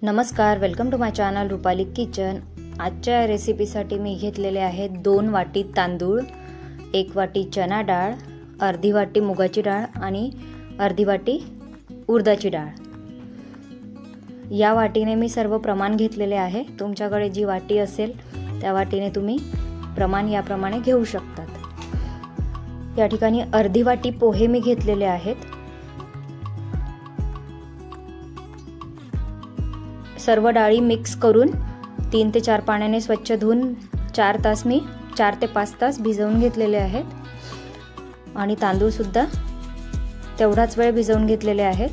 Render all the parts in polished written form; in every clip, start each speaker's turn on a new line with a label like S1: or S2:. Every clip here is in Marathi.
S1: नमस्कार, welcome to my channel Rupali kitchen. आजच्या रेसिपीसाठी मी घेतलेले आहेत 2 वाटी तांदूळ, 1 वाटी चना डाळ, अर्धी वाटी मुगाची डाळ आणि अर्धी वाटी उडदाची डाळ। या वाटीने मी सर्व प्रमाण घेतलेले आहे। तुमच्याकडे जी वाटी असेल त्या वाटीने तुम्ही प्रमाण याप्रमाणे घेऊ शकतात। या ठिकाणी अर्धी वाटी पोहे मी घेतलेले आहेत। सर्व डाळी मिक्स करून 3 ते 4 पाण्याने स्वच्छ धुवून 4 ते 5 तास भिजवून घेतलेले आहेत आणि तांदूळ सुद्धा तेवढाच वेळ भिजवून घेतलेले आहेत।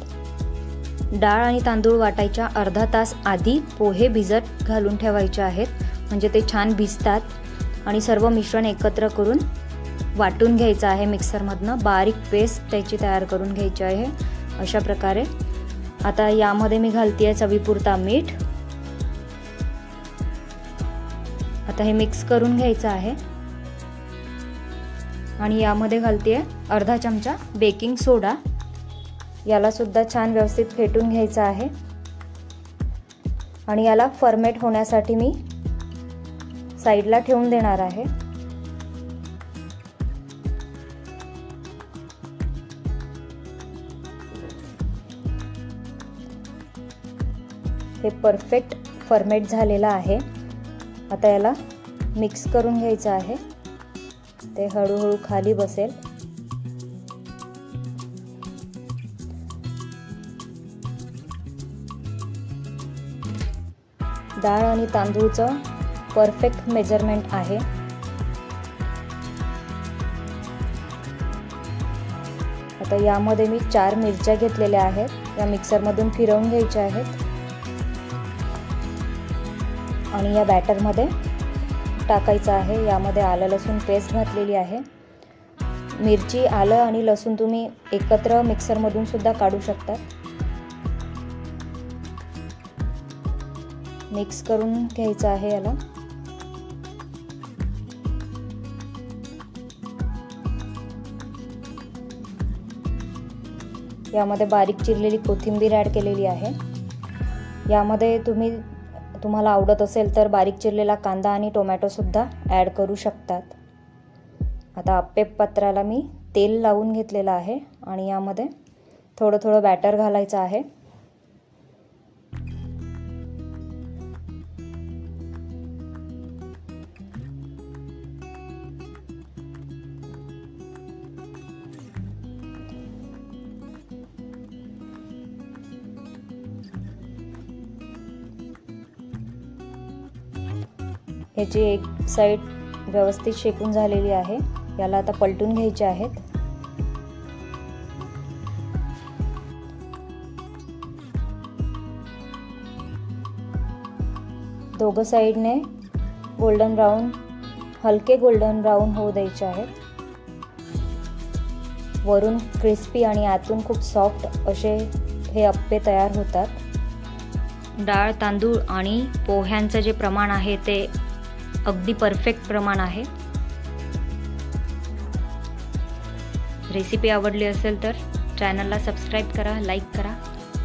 S1: डाळ आणि तांदूळ वाटायच्या अर्धा तास आधी पोहे भिजत घालून ठेवायचे आहेत, म्हणजे ते छान भिजतात। आणि सर्व मिश्रण एकत्र करून वाटून घ्यायचं आहे। मिक्सरमधनं बारीक पेस्ट त्याची तयार करून घ्यायची आहे अशा प्रकारे। आता यामध्ये मी घालते चवीपुरता मीठ। आता हे मिक्स करून घ्यायचं आहे आणि यामध्ये घालते अर्धा चमचा बेकिंग सोडा। याला सुद्धा छान व्यवस्थित फेटून घ्यायचं आहे आणि याला फर्मेट होण्यासाठी मी साइडला ठेवून देणार आहे। हे परफेक्ट फर्मेट झालेला आहे। आता याला मिक्स करून घ्यायचं आहे, ते हळूहळू खाली बसेल। डाळ आणि तांदूळचं परफेक्ट मेजरमेंट आहे। आता यामध्ये मी 4 मिरच्या घेतलेल्या आहेत, या मिक्सरमधून फिरवून घ्यायच्या आहेत आणि या बॅटरमध्ये टाकायचं आहे। यामध्ये आलं लसूण पेस्ट घातलेली आहे। मिरची, आलं आणि लसूण तुम्ही एकत्र मिक्सरमधून सुद्धा काढू शकता। मिक्स करून घ्यायचं आहे याला। यामध्ये बारीक चिरलेली कोथिंबीर ॲड केलेली आहे। यामध्ये तुम्हाला आवडत असेल तर बारीक चिरलेला कांदा आणि टोमॅटो सुद्धा ॲड करू शकतात। आता आप्पे पात्राला मी तेल लावून घेतलेलं आहे आणि यामध्ये थोडं थोडं बॅटर घालायचं आहे। याची एक साइड व्यवस्थित शेकून झालेली आहे। याला आता पलटून घ्यायचे आहेत। दोघं साइडने गोल्डन ब्राउन, हलके गोल्डन ब्राउन होऊ द्यायचे आहेत। वरून क्रिस्पी आणि आतून खूप सॉफ्ट असे हे अप्पे तयार होतात। डाळ, तांदूळ आणि पोह्यांचं जे प्रमाण आहे ते अगदी परफेक्ट प्रमाण आहे। रेसिपी आवडली असेल तर चॅनलला सबस्क्राईब करा, लाईक करा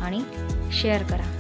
S1: आणि शेअर करा।